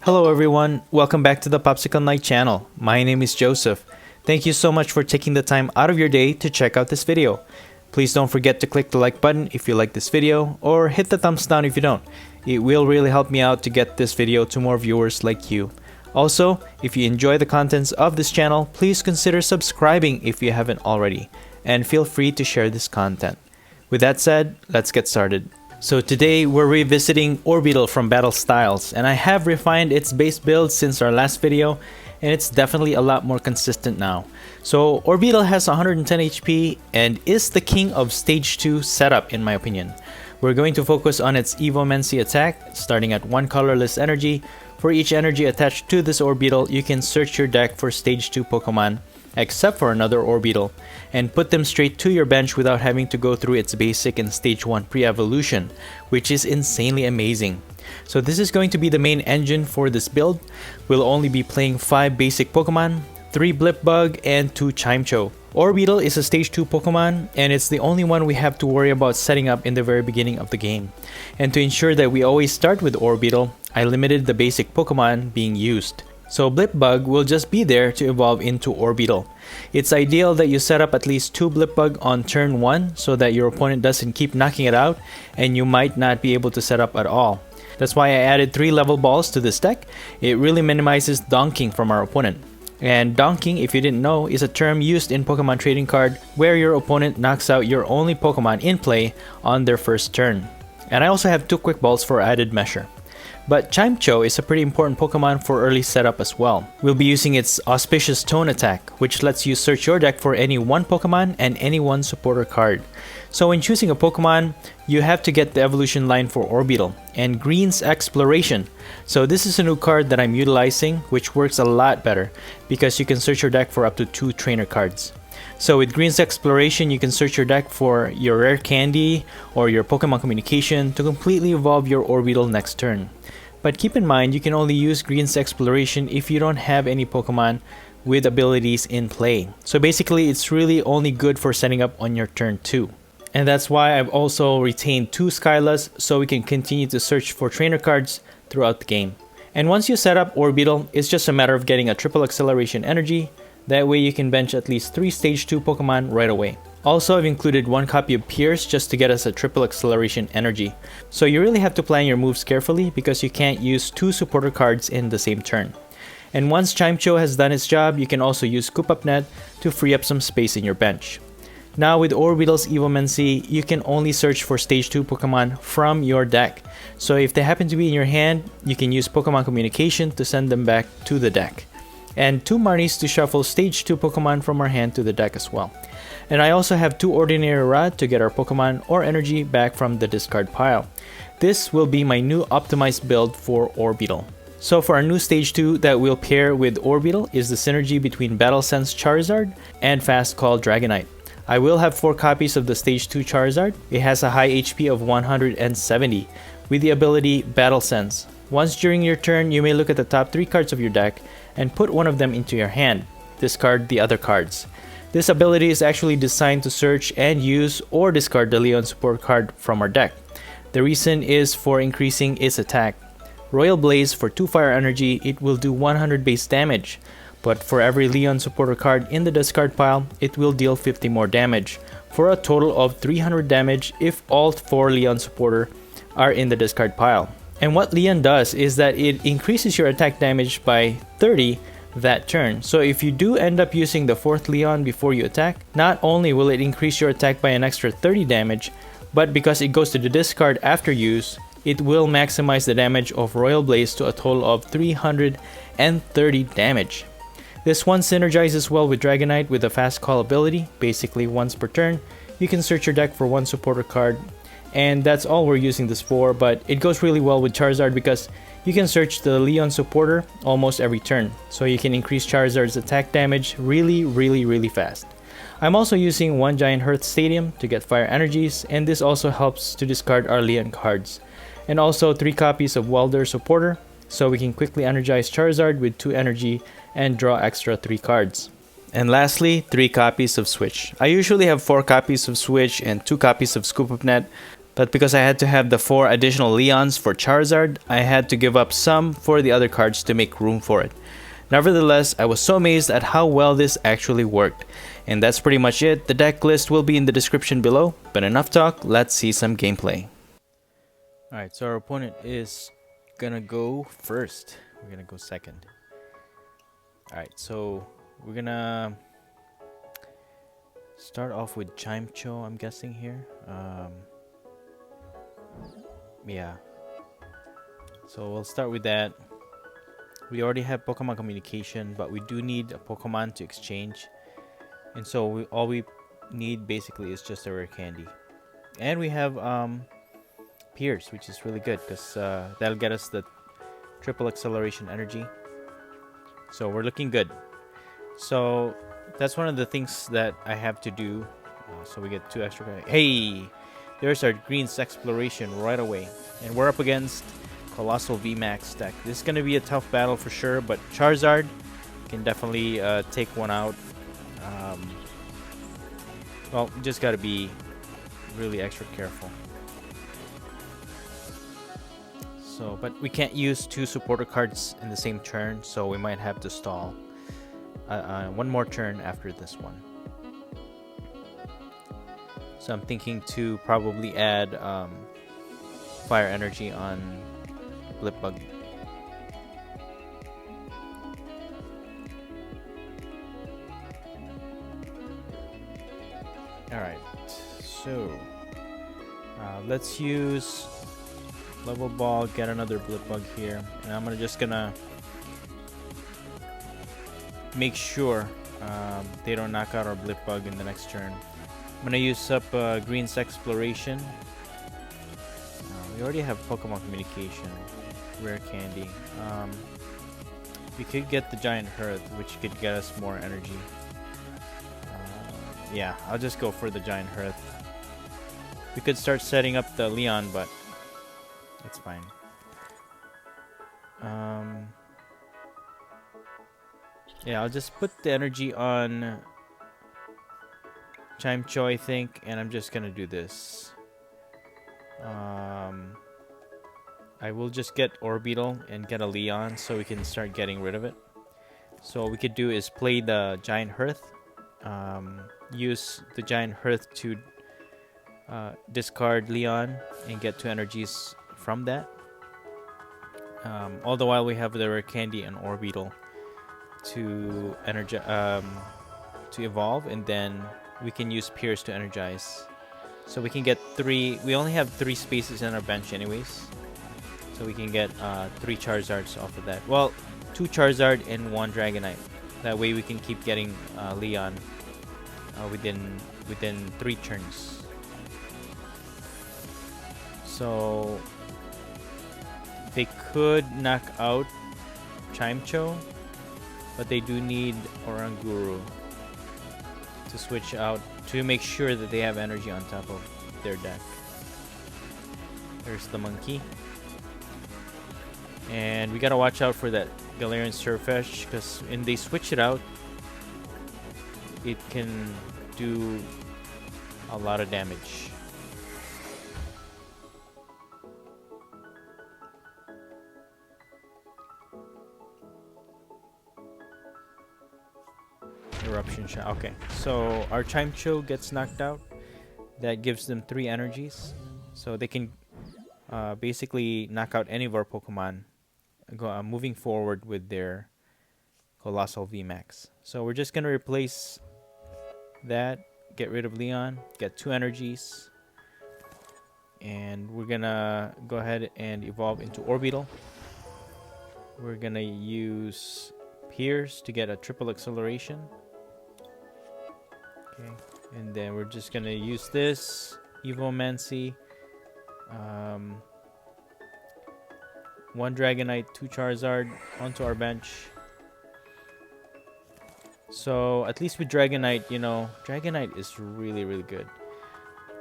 Hello everyone, welcome back to the POPSICLE KNIGHT channel. My name is Joseph. Thank you so much for taking the time out of your day to check out this video. Please don't forget to click the like button if you like this video, or hit the thumbs down if you don't. It will really help me out to get this video to more viewers like you. Also, if you enjoy the contents of this channel, please consider subscribing if you haven't already, and feel free to share this content. With that said, let's get started. So today we're revisiting Orbeetle from Battle Styles, and I have refined its base build since our last video, and it's definitely a lot more consistent now. So Orbeetle has 110 HP and is the king of stage 2 setup in my opinion. We're going to focus on its Evomancy attack, starting at 1 colorless energy. For each energy attached to this Orbeetle, you can search your deck for stage 2 Pokemon, except for another Orbeetle, and put them straight to your bench without having to go through its basic and stage 1 pre-evolution, which is insanely amazing. So this is going to be the main engine for this build. We'll only be playing 5 basic Pokemon, 3 Blipbug, and 2 Chimecho. Orbeetle is a stage 2 Pokemon, and it's the only one we have to worry about setting up in the very beginning of the game. And to ensure that we always start with Orbeetle, I limited the basic Pokemon being used. So Blipbug will just be there to evolve into Orbeetle. It's ideal that you set up at least 2 Blipbug on turn 1 so that your opponent doesn't keep knocking it out and you might not be able to set up at all. That's why I added 3 level balls to this deck. It really minimizes donking from our opponent. And donking, if you didn't know, is a term used in Pokemon trading card where your opponent knocks out your only Pokemon in play on their first turn. And I also have 2 quick balls for added measure. But Chimecho is a pretty important Pokemon for early setup as well. We'll be using its Auspicious Tone attack, which lets you search your deck for any 1 Pokemon and any 1 supporter card. So when choosing a Pokemon, you have to get the evolution line for Orbeetle and Green's Exploration. So this is a new card that I'm utilizing, which works a lot better because you can search your deck for up to 2 trainer cards. So with Green's Exploration, you can search your deck for your rare candy or your Pokemon communication to completely evolve your Orbeetle next turn. But keep in mind, you can only use Green's Exploration if you don't have any Pokemon with abilities in play. So basically, it's really only good for setting up on your turn 2. And that's why I've also retained 2 Skylas so we can continue to search for trainer cards throughout the game. And once you set up Orbeetle, it's just a matter of getting a triple acceleration energy. That way you can bench at least 3 stage 2 Pokemon right away. Also, I've included 1 copy of Pierce just to get us a triple acceleration energy. So you really have to plan your moves carefully because you can't use 2 supporter cards in the same turn. And once Chimecho has done its job, you can also use Scoop Up Net to free up some space in your bench. Now with Orbeetle's Evomancy, you can only search for stage 2 Pokemon from your deck. So if they happen to be in your hand, you can use Pokemon Communication to send them back to the deck. And 2 Marnies to shuffle stage 2 Pokemon from our hand to the deck as well. And I also have 2 Ordinary Rod to get our Pokemon or energy back from the discard pile. This will be my new optimized build for Orbeetle. So for our new stage 2 that will pair with Orbeetle is the synergy between Battle Sense Charizard and Fast Call Dragonite. I will have 4 copies of the stage 2 Charizard. It has a high HP of 170 with the ability Battle Sense. Once during your turn, you may look at the top 3 cards of your deck and put one of them into your hand. Discard the other cards. This ability is actually designed to search and use or discard the Leon support card from our deck. The reason is for increasing its attack. Royal Blaze for 2 fire energy, it will do 100 base damage. But for every Leon supporter card in the discard pile, it will deal 50 more damage, for a total of 300 damage if all 4 Leon supporter are in the discard pile. And what Leon does is that it increases your attack damage by 30 that turn. So if you do end up using the 4th Leon before you attack, not only will it increase your attack by an extra 30 damage, but because it goes to the discard after use, it will maximize the damage of Royal Blaze to a total of 330 damage. This one synergizes well with Dragonite with the Fast Call ability. Basically once per turn, you can search your deck for 1 supporter card, and that's all we're using this for, but it goes really well with Charizard because you can search the Leon supporter almost every turn, so you can increase Charizard's attack damage really fast. I'm also using 1 Giant Hearth Stadium to get fire energies, and this also helps to discard our Leon cards. And also 3 copies of Welder supporter, so we can quickly energize Charizard with 2 energy and draw extra 3 cards. And lastly, 3 copies of Switch. I usually have 4 copies of Switch and 2 copies of Scoop Up Net, But because I had to have the 4 additional Leons for Charizard, I had to give up some for the other cards to make room for it. Nevertheless, I was so amazed at how well this actually worked. And that's pretty much it. The deck list will be in the description below. But enough talk, let's see some gameplay. Alright, so our opponent is gonna go first. We're gonna go second. Alright, so we're gonna start off with Chimecho, I'm guessing here. Yeah. So we'll start with that. We already have Pokemon communication, but we do need a Pokemon to exchange. And so all we need basically is just a rare candy. And we have Pierce, which is really good because that'll get us the triple acceleration energy. So we're looking good. So that's one of the things that I have to do. So we get 2 extra. Hey! There's our Green's Exploration right away. And we're up against Coalossal VMAX deck. This is going to be a tough battle for sure, but Charizard can definitely take one out. Well, you just got to be really extra careful. So, but we can't use 2 supporter cards in the same turn, so we might have to stall one more turn after this one. So I'm thinking to probably add Fire Energy on Blipbug. Alright, so let's use Level Ball, get another Blipbug here, and I'm just gonna make sure they don't knock out our Blipbug in the next turn. I'm gonna use up Green's Exploration. We already have Pokemon Communication, Rare Candy. We could get the Giant Hearth, which could get us more energy. Yeah, I'll just go for the Giant Hearth. We could start setting up the Leon, but it's fine. Yeah, I'll just put the energy on Chimecho, I think, and I'm just gonna do this. I will just get Orbeetle and get a Leon so we can start getting rid of it. So what we could do is play the Giant Hearth. Use the Giant Hearth to discard Leon and get 2 energies from that. All the while we have the Rare Candy and Orbeetle to to evolve, and then we can use Pierce to energize. So we can get 3. We only have 3 spaces in our bench anyways. So we can get 3 Charizards off of that. Well, 2 Charizard and 1 Dragonite. That way we can keep getting Leon within 3 turns. So they could knock out Chimecho, but they do need Oranguru to switch out to make sure that they have energy on top of their deck. There's the monkey. And we gotta watch out for that Galarian Surfetch, because when they switch it out, it can do a lot of damage. Eruption shot. Okay, so our Chimecho gets knocked out. That gives them 3 energies, so they can basically knock out any of our Pokemon moving forward with their Coalossal VMAX. So we're just gonna replace that, get rid of Leon, get 2 energies, and we're gonna go ahead and evolve into Orbeetle. We're gonna use Pierce to get a triple acceleration. Okay, and then we're just gonna use this Evomancy, 1 Dragonite, 2 Charizard onto our bench. So at least with Dragonite, you know, Dragonite is really, really good.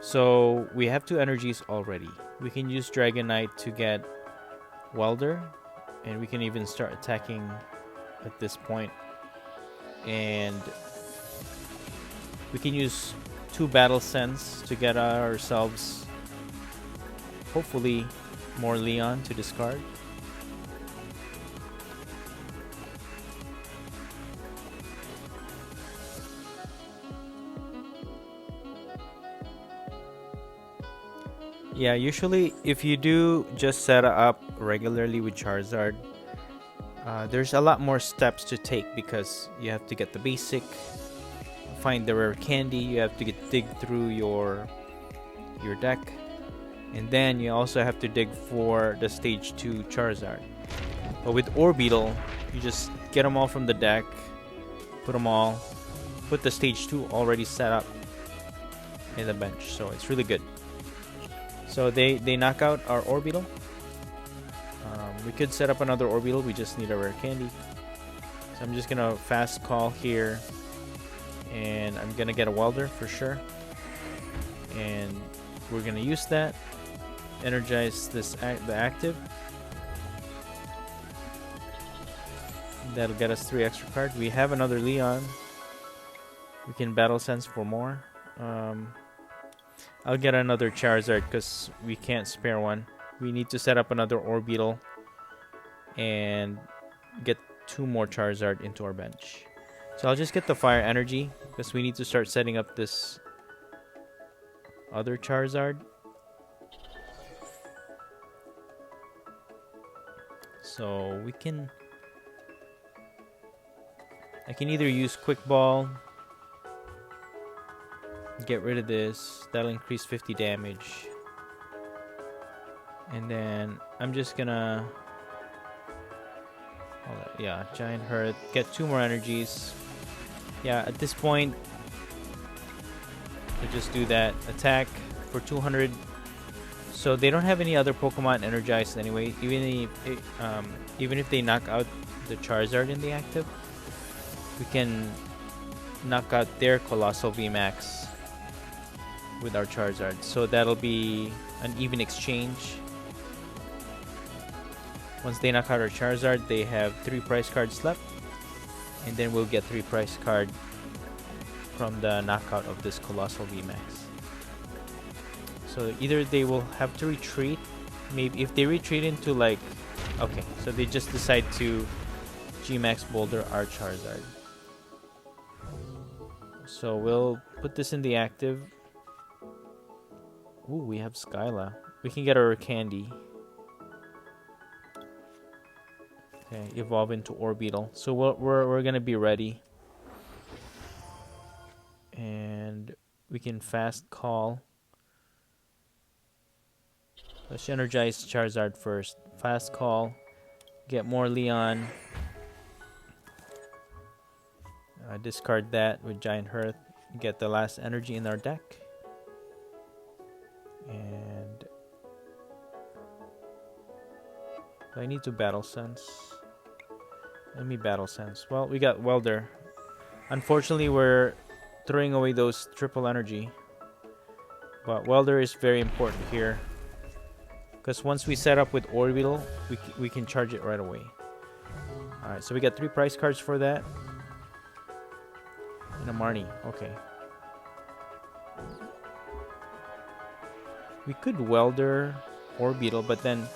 So we have 2 energies already. We can use Dragonite to get Welder, and we can even start attacking at this point. And we can use 2 Battle Sense to get ourselves hopefully more Leon to discard. Yeah, usually if you do just set up regularly with Charizard, there's a lot more steps to take because you have to get the basic, find the rare candy, you have to dig through your deck, and then you also have to dig for the stage 2 Charizard. But with Orbeetle, you just get them all from the deck, put the stage 2 already set up in the bench, so it's really good. So they knock out our Orbeetle. We could set up another Orbeetle, we just need a rare candy. So I'm just gonna fast call here, and I'm gonna get a welder for sure. And we're gonna use that, energize the active. That'll get us 3 extra cards. We have another Leon. We can battle sense for more. I'll get another Charizard because we can't spare one. We need to set up another Orbeetle and get 2 more Charizard into our bench. So I'll just get the fire energy because we need to start setting up this other Charizard. So I can either use Quick Ball, get rid of this, that'll increase 50 damage, and then I'm just gonna Giant Hurt, get 2 more energies. Yeah, at this point we just do that, attack for 200. So they don't have any other Pokemon energized anyway, even if they knock out the Charizard in the active, we can knock out their Coalossal VMAX with our Charizard. So that'll be an even exchange. Once they knock out our Charizard, they have 3 prize cards left, and then we'll get 3 prize card from the knockout of this Coalossal VMAX. So either they will have to retreat, maybe if they retreat into like, okay, so they just decide to G-Max Boulder our Charizard. So we'll put this in the active. Ooh, we have Skyla. We can get our candy. Okay, evolve into Orbeetle. So we're gonna be ready, and we can fast call. Let's energize Charizard first. Fast call. Get more Leon. Discard that with Giant Hearth. Get the last energy in our deck. And I need to battle sense. Let me battle sense. Well, we got Welder. Unfortunately, we're throwing away those triple energy. But Welder is very important here, because once we set up with Orbeetle, we can charge it right away. Alright, so we got 3 prize cards for that. And a Marnie. Okay. We could Welder Orbeetle, but then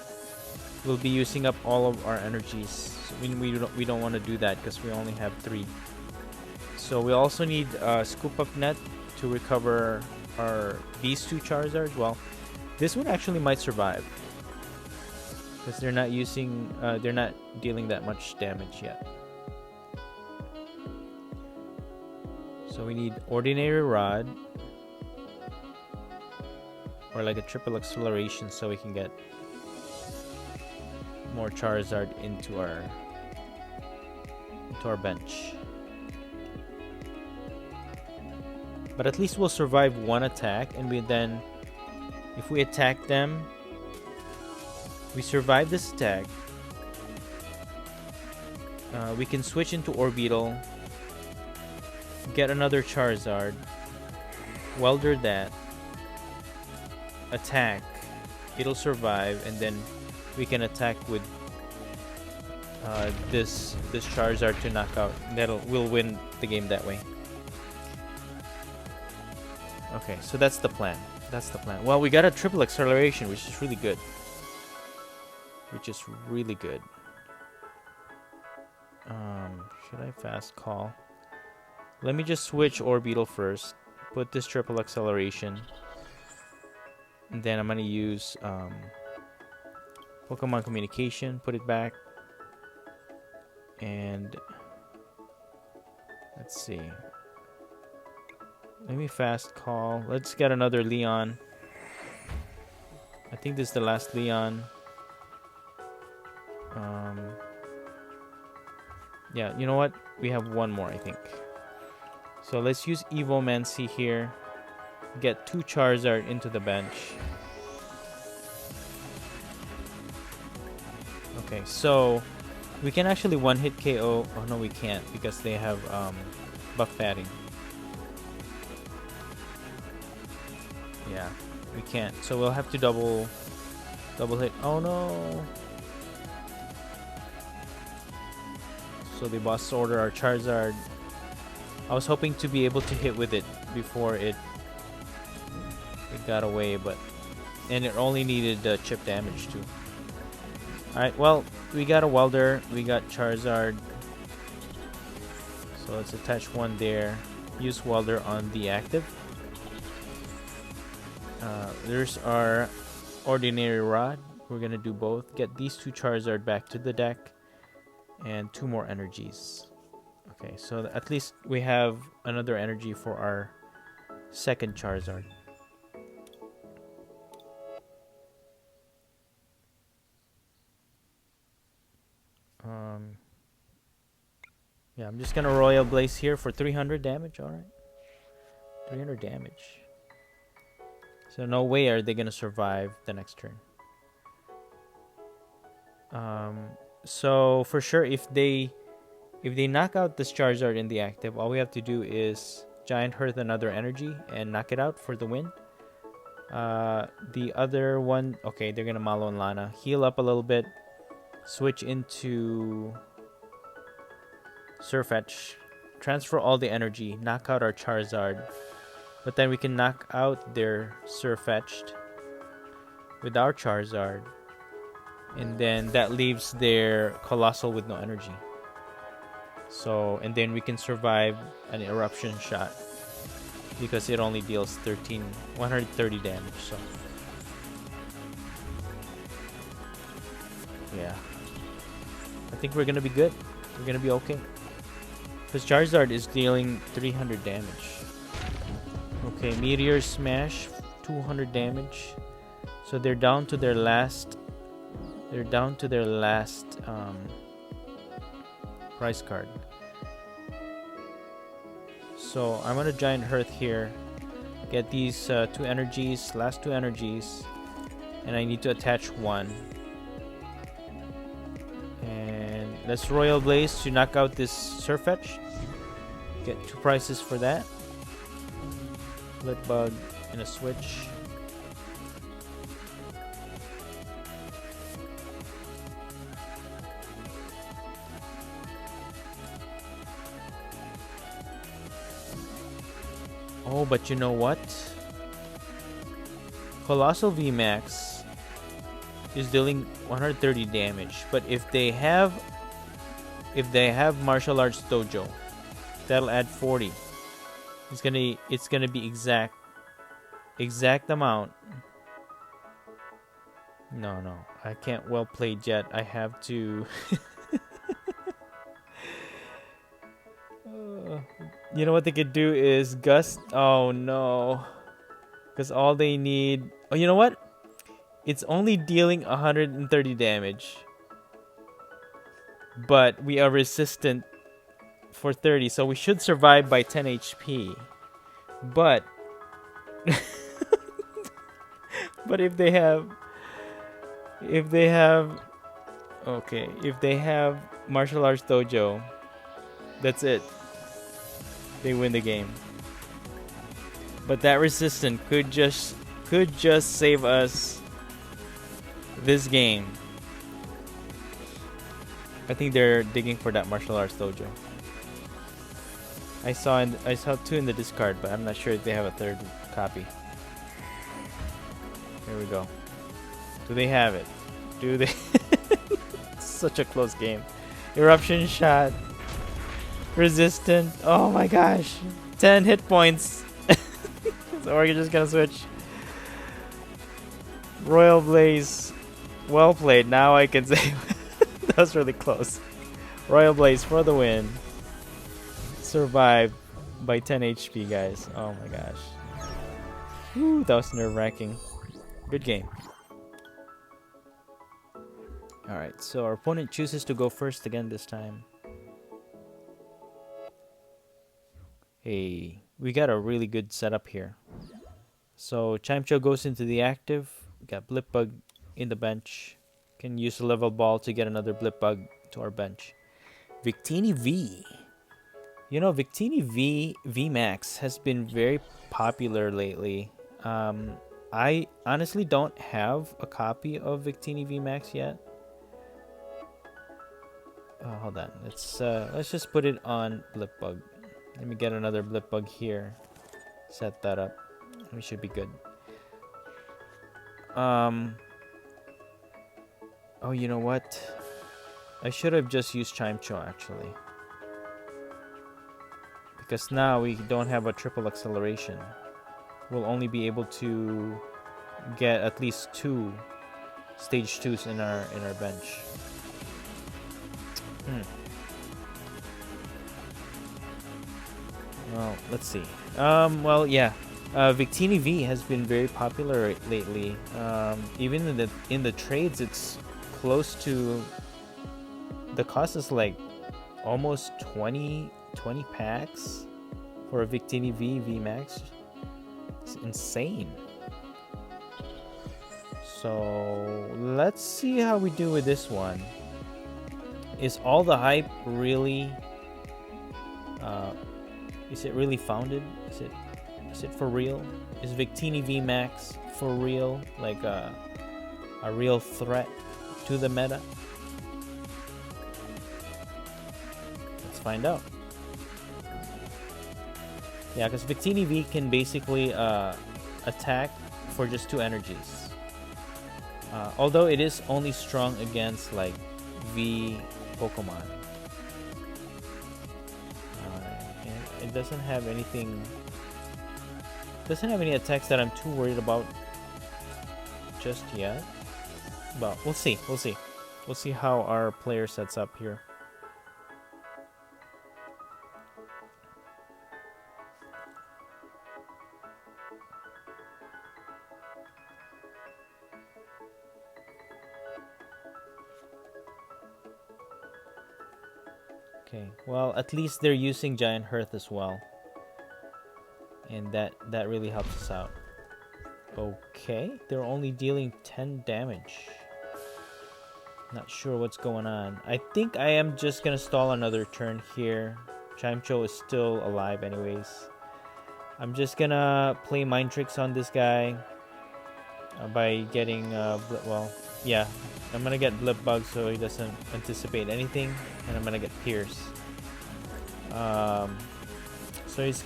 we'll be using up all of our energies. So we don't want to do that because we only have 3. So we also need Scoop Up Net to recover these 2 Charizards. Well, this one actually might survive because they're not dealing that much damage yet. So we need Ordinary Rod or like a triple acceleration so we can get more Charizard into our bench. But at least we'll survive 1 attack, and if we attack them, we survive this attack, we can switch into Orbeetle, get another Charizard, Welder that, attack, it'll survive, and then we can attack with this Charizard to knock out. We'll win the game that way. Okay, so that's the plan. That's the plan. Well, we got a triple acceleration, which is really good. Should I fast call? Let me just switch Orbeetle first. Put this triple acceleration. And then I'm gonna use Pokemon Communication. Put it back. And let's see. Let me fast call. Let's get another Leon. I think this is the last Leon. Yeah, you know what? We have one more, I think. So let's use Evomancy here. Get 2 Charizard into the bench. Okay, so we can actually one-hit KO. Oh no, we can't because they have buff padding. Yeah, we can't. So we'll have to double hit. Oh no! So they boss order our Charizard. I was hoping to be able to hit with it before it got away, and it only needed chip damage too. Alright, well, we got a Welder, we got Charizard. So let's attach one there. Use Welder on the active. There's our Ordinary Rod. We're gonna do both. Get these 2 Charizard back to the deck. And 2 more energies. Okay, so at least we have another energy for our second Charizard. Yeah, I'm just gonna Royal Blaze here for 300 damage. Alright, 300 damage. So no way are they gonna survive the next turn. So for sure, if they knock out this Charizard in the active, all we have to do is Giant Hearth another energy and knock it out for the win. The other one, okay, they're gonna Malo and Lana. Heal up a little bit. Switch into Surfetch. Transfer all the energy. Knock out our Charizard. But then we can knock out their Surfetched with our Charizard. And then that leaves their Coalossal with no energy. So, and then we can survive an Eruption shot because it only deals 130 damage. So, yeah, I think we're gonna be good. We're gonna be okay because Charizard is dealing 300 damage. Okay, Meteor Smash, 200 damage. So they're down to their last. They're down to their last prize card. So I'm gonna Giant Hearth here. Get these 2 energies, last 2 energies, and I need to attach 1. And let's Royal Blaze to knock out this Surfetch. Get 2 prizes for that. Litbug and a switch. Oh, but you know what? Coalossal VMAX is dealing 130 damage, but if they have Martial Arts Dojo, that'll add 40. It's gonna be exact amount. No, I can't well play Jet. I have to. You know what they could do is Gust. Oh no, because all they need. Oh, you know what? It's only dealing 130 damage, but we are resistant for 30, so we should survive by 10 HP. But but if they have Martial Arts Dojo, that's it. They win the game. But that resistance could just save us this game. I think they're digging for that Martial Arts Dojo. I saw 2 in the discard, but I'm not sure if they have a 3rd copy. Here we go. Do they have it? Do they? Such a close game. Eruption shot. Resistant. Oh my gosh. 10 hit points. So we're just gonna switch. Royal Blaze. Well played. Now I can say that was really close. Royal Blaze for the win. Survived by 10 HP, guys. Oh my gosh. Woo, that was nerve-wracking. Good game. Alright, so our opponent chooses to go first again this time. Hey, we got a really good setup here. So Chimcho goes into the active. We got Blipbug in the bench. Can use a level ball to get another Blipbug to our bench. Victini V. You know, Victini VMAX has been very popular lately. I honestly don't have a copy of Victini VMAX yet. Oh, hold on. Let's just put it on Blipbug. Let me get another Blipbug here. Set that up. We should be good. Oh, you know what? I should have just used Chimcho actually. Because now we don't have a triple acceleration. We'll only be able to get at least 2 stage 2s in our bench. Well, let's see. Well, yeah. Victini V has been very popular lately. Even in the trades, it's close to. The cost is like almost 20 packs for a Victini V VMAX. It's insane. So let's see how we do with this one. Is all the hype really? Is it really founded? Is it for real? Is Victini VMAX for real? Like a real threat to the meta? Let's find out. Yeah, because Victini V can basically attack for just 2 energies. Although it is only strong against like V Pokemon. And it doesn't have anything. Doesn't have any attacks that I'm too worried about just yet. But we'll see. We'll see. We'll see how our player sets up here. Okay, well, at least they're using Giant Hearth as well. And that really helps us out. Okay, they're only dealing 10 damage. Not sure what's going on. I think I am just gonna stall another turn here. Chimcho is still alive anyways. I'm just gonna play Mind Tricks on this guy. By getting, well, yeah. I'm gonna get Blipbug so he doesn't anticipate anything. And I'm gonna get Pierce. So he's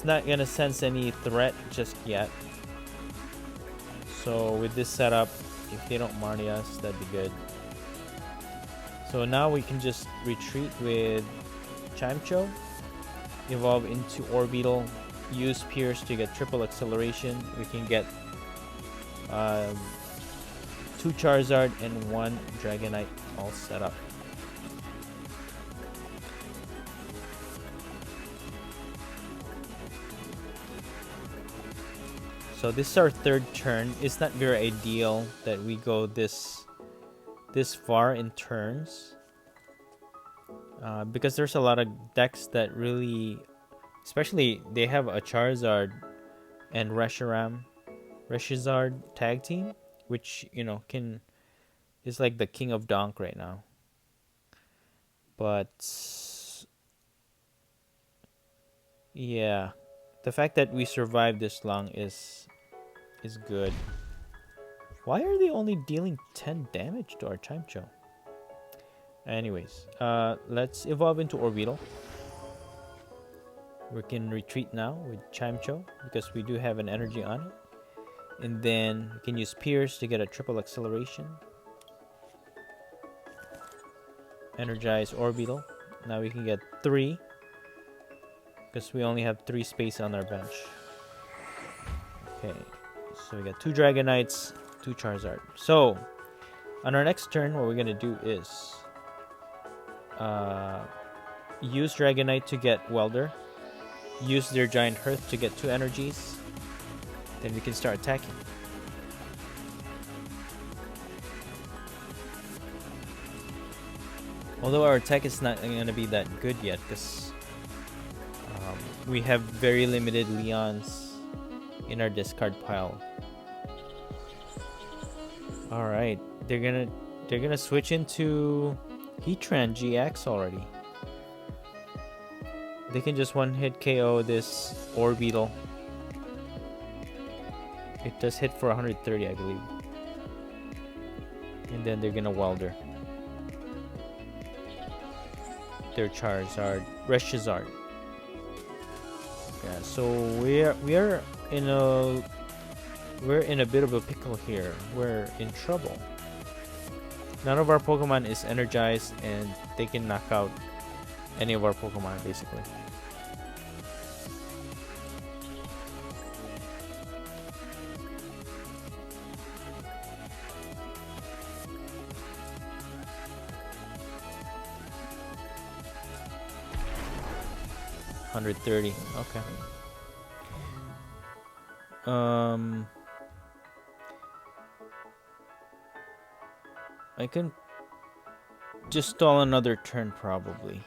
not gonna sense any threat just yet. So with this setup, if they don't Marnie us, that'd be good. So now we can just retreat with Chimcho, evolve into Orbeetle, use Pierce to get triple acceleration. We can get 2 Charizard and 1 Dragonite all set up. So this is our 3rd turn. It's not very ideal that we go this far in turns. Because there's a lot of decks that really, especially they have a Charizard and Reshiram Reshizard tag team, which, you know, is like the king of Donk right now. But yeah, the fact that we survived this long is good. Why are they only dealing 10 damage to our Chimcho? Anyways, let's evolve into Orbeetle. We can retreat now with Chimcho because we do have an energy on it. And then we can use Pierce to get a triple acceleration. Energize Orbeetle. Now we can get 3. Because we only have 3 space on our bench. Okay. So we got 2 Dragonites, 2 Charizard. So, on our next turn, what we're going to do is use Dragonite to get Welder. Use their Giant Hearth to get 2 energies. Then we can start attacking. Although our attack is not going to be that good yet, because we have very limited Leons in our discard pile. All right, they're gonna switch into Heatran GX already. They can just one-hit KO this Orbeetle. It does hit for 130, I believe. And then they're gonna Welder their Charizard, Charizard. Yeah, so we're in a bit of a pickle here. We're in trouble. None of our Pokemon is energized, and they can knock out any of our Pokemon basically. $130. Okay. I can just stall another turn probably,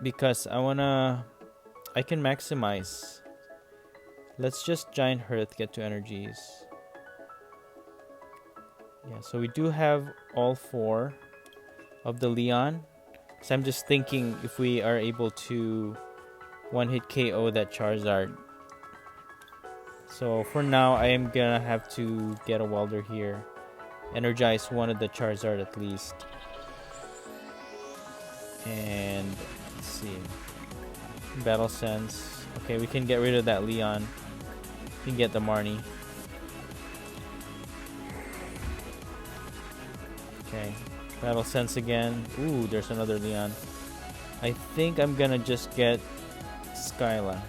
because I can maximize. Let's just Giant Hearth, get 2 energies. Yeah, so we do have all 4 of the Leon. So I'm just thinking if we are able to one-hit KO that Charizard. So for now, I am gonna have to get a Welder here. Energize one of the Charizard at least. And let's see. Battle Sense. Okay, we can get rid of that Leon. We can get the Marnie. Okay. Battle Sense again. Ooh, there's another Leon. I think I'm gonna just get Skyla.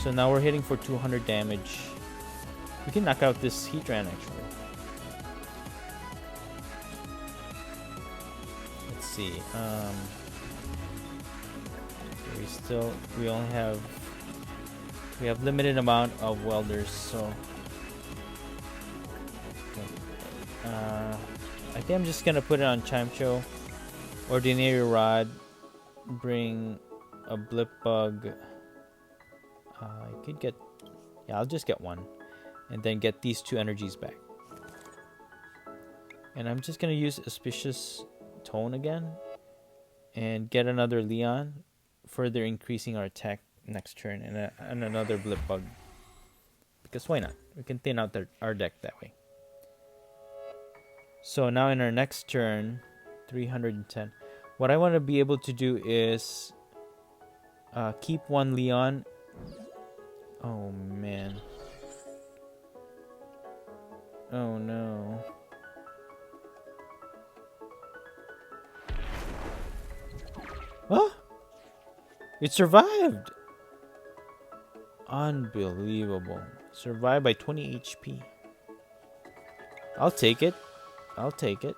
So now we're hitting for 200 damage. We can knock out this Heatran actually. Let's see. We have limited amount of Welders, so I think I'm just gonna put it on Chimcho. Ordinary Rod. Bring a Blip Bug. I could get... Yeah, I'll just get 1. And then get these 2 energies back. And I'm just gonna use Auspicious Tone again. And get another Leon. Further increasing our attack next turn. And another Blip Bug. Because why not? We can thin out our deck that way. So now in our next turn, 310. What I want to be able to do is keep 1 Leon. Oh man. Oh no. Huh? It survived! Unbelievable. Survived by 20 HP. I'll take it. I'll take it.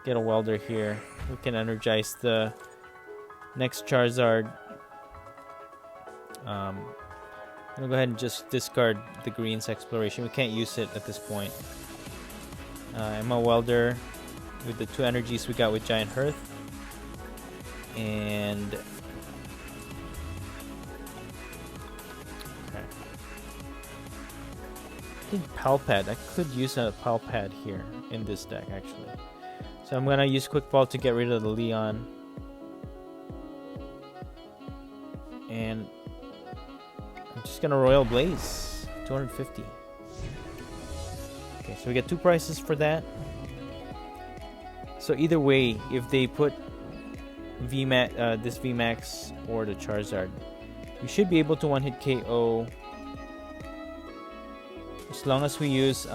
Get a Welder here. We can energize the next Charizard. I'm gonna go ahead and just discard the Green's Exploration. We can't use it at this point. I'm a Welder with the 2 energies we got with Giant Hearth. And... okay. I think Palpad. I could use a Palpad here in this deck actually. So I'm gonna use Quick Ball to get rid of the Leon. And I'm just gonna Royal Blaze. 250. Okay, so we get 2 prices for that. So either way, if they put VMAX, this VMAX or the Charizard, We should be able to one-hit KO as long as we use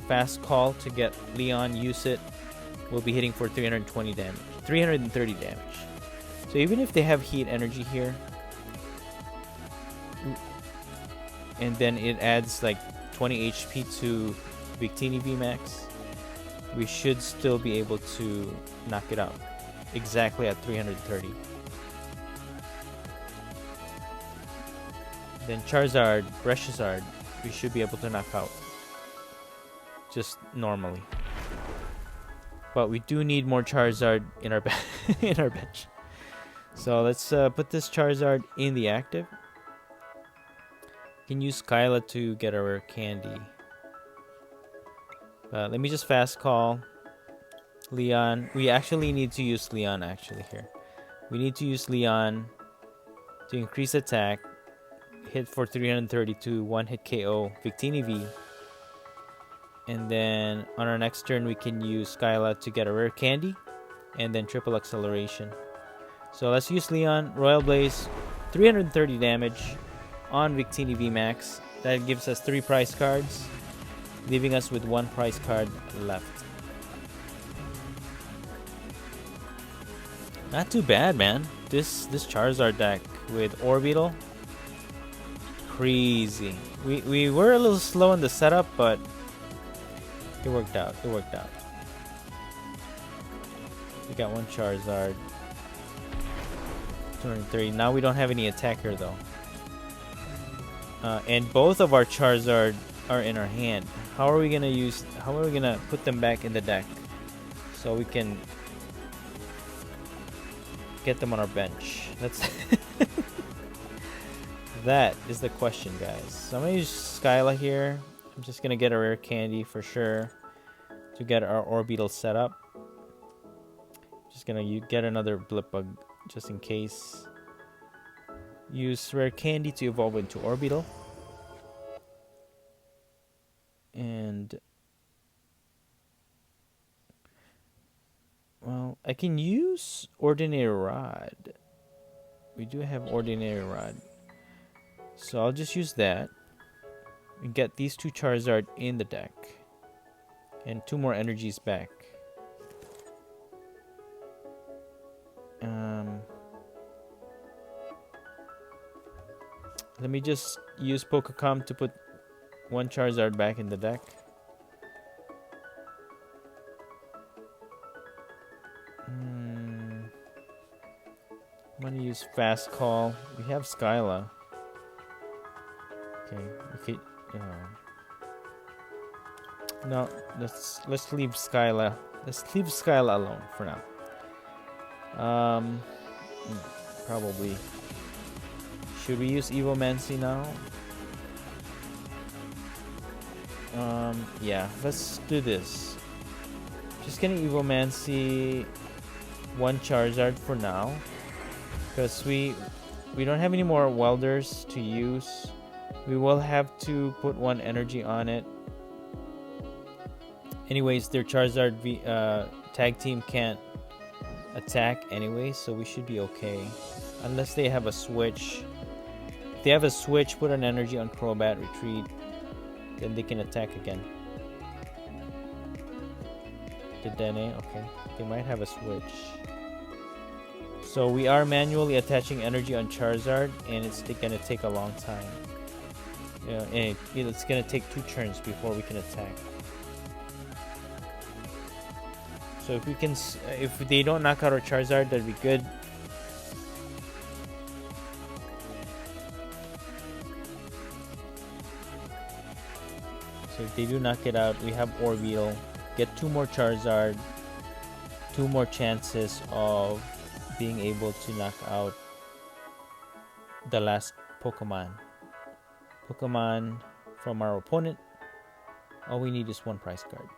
Fast Call to get Leon, use it. We'll be hitting for 320 damage, 330 damage. So even if they have Heat Energy here, and then it adds like 20 HP to Victini VMAX, we should still be able to knock it out exactly at 330. Then Charizard, Reshizard, we should be able to knock out just normally. But we do need more Charizard in our in our bench. So let's put this Charizard in the active. Can use Skyla to get our candy. Let me just fast call Leon. We actually need to use Leon actually here. We need to use Leon to increase attack, hit for 332, one hit KO Victini V. And then on our next turn we can use Skyla to get a rare candy and then triple acceleration. So let's use Leon, Royal Blaze, 330 damage on Victini VMAX. That gives us 3 prize cards, leaving us with 1 prize card left. Not too bad, man. This Charizard deck with Orbeetle, crazy. We were a little slow in the setup, but it worked out. It worked out. We got 1 Charizard. 230. Now we don't have any attacker though. And both of our Charizard are in our hand. How are we gonna put them back in the deck so we can get them on our bench? That is the question, guys. So I'm gonna use Skyla here. I'm just gonna get a rare candy for sure to get our Orbeetle set up. Just gonna get another Blipbug just in case. Use rare candy to evolve into Orbeetle. And well, I can use Ordinary Rod. We do have Ordinary Rod. So I'll just use that and get these 2 Charizard in the deck. And 2 more energies back. Let me just use Pokecom to put 1 Charizard back in the deck. I'm gonna use Fast Call. We have Skyla. Okay, we could. No, let's leave Skyla. Let's leave Skyla alone for now. Probably. Should we use Evomancy now? Yeah, let's do this. Just gonna Evomancy 1 Charizard for now, because we don't have any more welders to use. We will have to put 1 energy on it. Anyways, their Charizard tag team can't attack anyway, so we should be okay. Unless they have a switch. If they have a switch, put an energy on Crobat, retreat, then they can attack again. Did Dene? Okay. They might have a switch. So we are manually attaching energy on Charizard, and it's gonna take a long time. Yeah, and it's gonna take 2 turns before we can attack. So if they don't knock out our Charizard, that'd be good. So if they do knock it out, we have Orbeetle. Get 2 more Charizard. 2 more chances of being able to knock out the last Pokemon from our opponent. All we need is 1 prize card.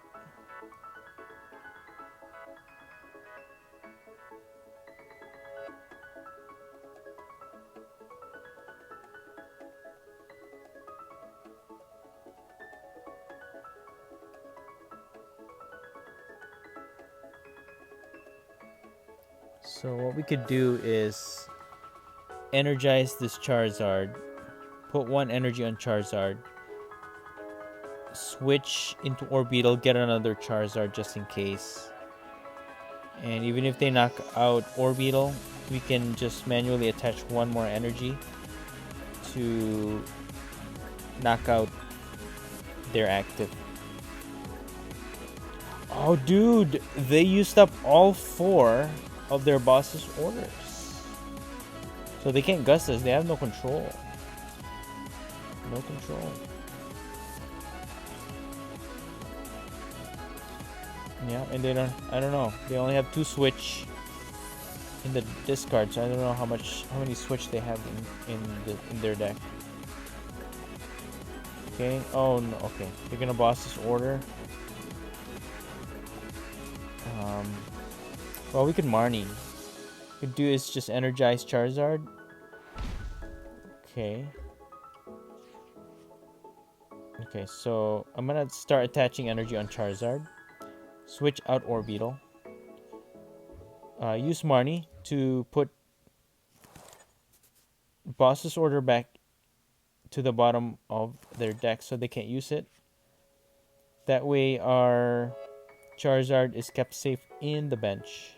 So what we could do is energize this Charizard. Put 1 energy on Charizard. Switch into Orbeetle, get another Charizard just in case. And even if they knock out Orbeetle, we can just manually attach 1 more energy to knock out their active. Oh dude, they used up all 4 of their boss's orders. So they can't gust us, they have no control. No control. Yeah, and they don't, I don't know. They only have 2 switch in the discard, so I don't know how many switch they have in their deck. Okay. Oh no. Okay. They're gonna boss this order. Well, we could Marnie. What we could do is just energize Charizard. Okay. Okay. So I'm gonna start attaching energy on Charizard. Switch out Orbeetle. Use Marnie to put boss's order back to the bottom of their deck so they can't use it. That way our Charizard is kept safe in the bench.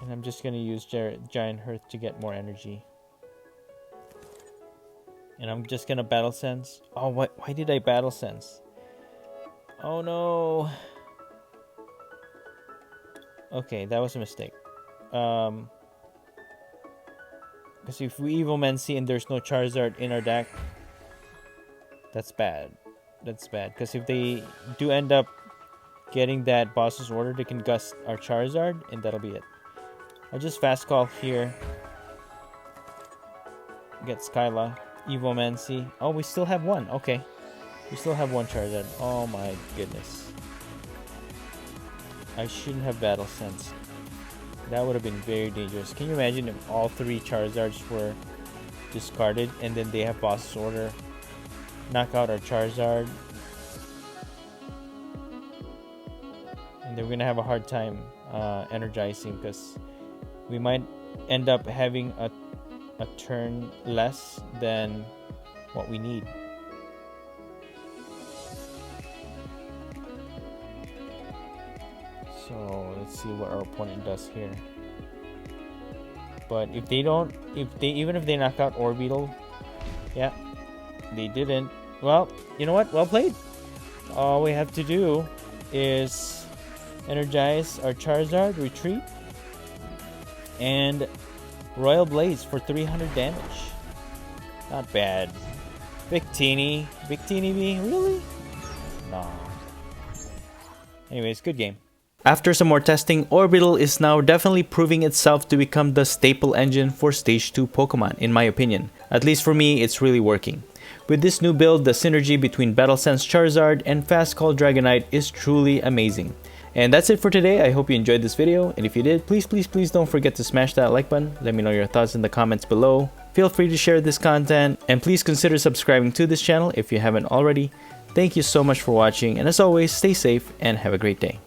And I'm just gonna use Giant Hearth to get more energy. And I'm just gonna Battle Sense. Oh, why did I Battle Sense? Oh no. Okay, that was a mistake. Because if we Evil Mancy and there's no Charizard in our deck, that's bad. That's bad. Because if they do end up getting that boss's order, they can gust our Charizard, and that'll be it. I just fast call here. Get Skyla. Evil Mancy. Oh, we still have 1. Okay. We still have 1 Charizard. Oh my goodness. I shouldn't have Battle Sense. That would have been very dangerous. Can you imagine if all 3 Charizards were discarded and then they have boss's order? Knock out our Charizard. And then we're gonna have a hard time energizing because we might end up having a turn less than what we need. So let's see what our opponent does here. But if they don't, even if they knock out Orbeetle, yeah, they didn't. Well, you know what? Well played. All we have to do is energize our Charizard, retreat, and Royal Blaze for 300 damage. Not bad. Victini. Victini B? Really? No. Anyways, good game. After some more testing, Orbeetle is now definitely proving itself to become the staple engine for Stage 2 Pokemon, in my opinion. At least for me, it's really working. With this new build, the synergy between Battle Sense Charizard and Fast Call Dragonite is truly amazing. And that's it for today. I hope you enjoyed this video, and if you did, please don't forget to smash that like button. Let me know your thoughts in the comments below. Feel free to share this content, and please consider subscribing to this channel if you haven't already. Thank you so much for watching, and as always, stay safe and have a great day.